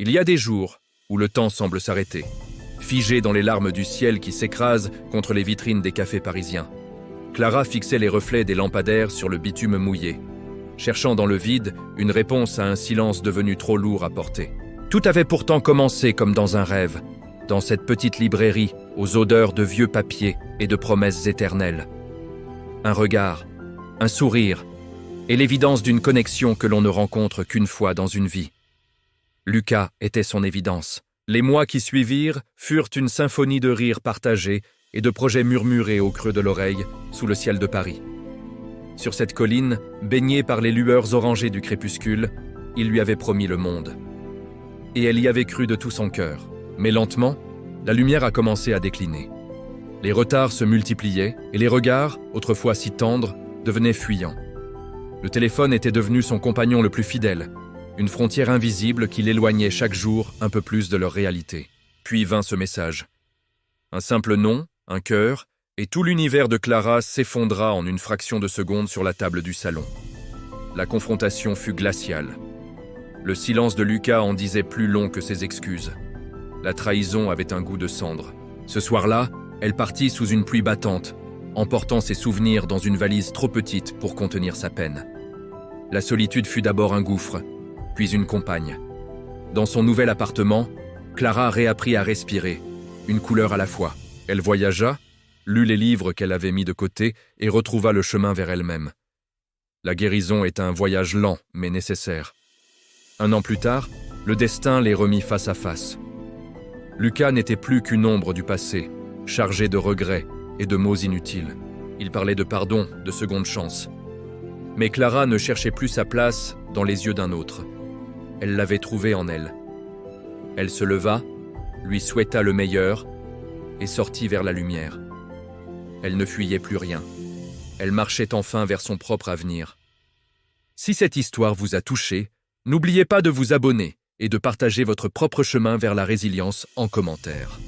Il y a des jours où le temps semble s'arrêter, figé dans les larmes du ciel qui s'écrasent contre les vitrines des cafés parisiens. Clara fixait les reflets des lampadaires sur le bitume mouillé, cherchant dans le vide une réponse à un silence devenu trop lourd à porter. Tout avait pourtant commencé comme dans un rêve, dans cette petite librairie aux odeurs de vieux papiers et de promesses éternelles. Un regard, un sourire, et l'évidence d'une connexion que l'on ne rencontre qu'une fois dans une vie. Lucas était son évidence. Les mois qui suivirent furent une symphonie de rires partagés et de projets murmurés au creux de l'oreille, sous le ciel de Paris. Sur cette colline, baignée par les lueurs orangées du crépuscule, il lui avait promis le monde. Et elle y avait cru de tout son cœur. Mais lentement, la lumière a commencé à décliner. Les retards se multipliaient et les regards, autrefois si tendres, devenaient fuyants. Le téléphone était devenu son compagnon le plus fidèle, une frontière invisible qui l'éloignait chaque jour un peu plus de leur réalité. Puis vint ce message. Un simple nom, un cœur, et tout l'univers de Clara s'effondra en une fraction de seconde sur la table du salon. La confrontation fut glaciale. Le silence de Lucas en disait plus long que ses excuses. La trahison avait un goût de cendre. Ce soir-là, elle partit sous une pluie battante, emportant ses souvenirs dans une valise trop petite pour contenir sa peine. La solitude fut d'abord un gouffre, puis une compagne. Dans son nouvel appartement, Clara réapprit à respirer, une couleur à la fois. Elle voyagea, lut les livres qu'elle avait mis de côté et retrouva le chemin vers elle-même. La guérison est un voyage lent mais nécessaire. 1 an plus tard, le destin les remit face à face. Lucas n'était plus qu'une ombre du passé, chargée de regrets et de mots inutiles. Il parlait de pardon, de seconde chance. Mais Clara ne cherchait plus sa place dans les yeux d'un autre. Elle l'avait trouvée en elle. Elle se leva, lui souhaita le meilleur et sortit vers la lumière. Elle ne fuyait plus rien. Elle marchait enfin vers son propre avenir. Si cette histoire vous a touché, n'oubliez pas de vous abonner et de partager votre propre chemin vers la résilience en commentaire.